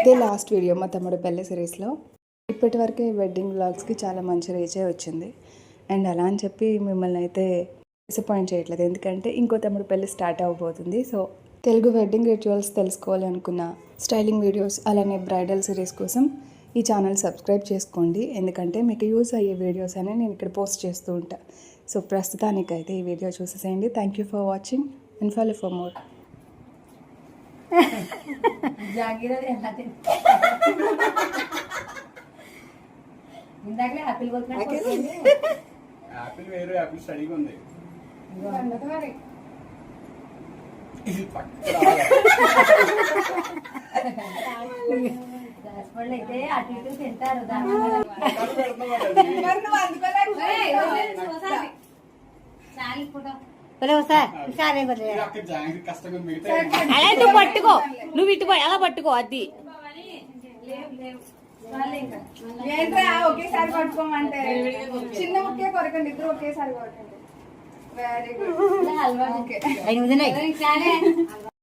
ఇదే last video మా తమ్ముడు పెళ్లి సిరీస్లో. ఇప్పటి వరకే వెడ్డింగ్ వ్లాగ్స్కి చాలా మంచి రీచే వచ్చింది. అండ్ అలా అని చెప్పి మిమ్మల్ని అయితే డిసప్పాయింట్ చేయట్లేదు, ఎందుకంటే ఇంకో తమ్ముడు పెళ్లి స్టార్ట్ అవ్వబోతుంది. సో తెలుగు వెడ్డింగ్ రిచువల్స్ తెలుసుకోవాలి అనుకున్న స్టైలింగ్ వీడియోస్ అలానే బ్రైడల్ సిరీస్ కోసం ఈ ఛానల్ సబ్స్క్రైబ్ చేసుకోండి, ఎందుకంటే మీకు యూస్ అయ్యే వీడియోస్ అని నేను ఇక్కడ పోస్ట్ చేస్తూ ఉంటా. సో ప్రస్తుతానికైతే ఈ వీడియో చూసేసేయండి. Thank you for watching and follow for more. Apple వేరు, యాపిల్ స్టడీగా ఉంది. అయితే అటు ఇటు తింటారు. నువ్వు పట్టుకో, నువ్వు ఇటు అలా పట్టుకో. అది ఒకేసారి పట్టుకోమంటే చిన్న ముక్కే కొరకండి, ఇద్దరు ఒకేసారి కొరకండి. Very good.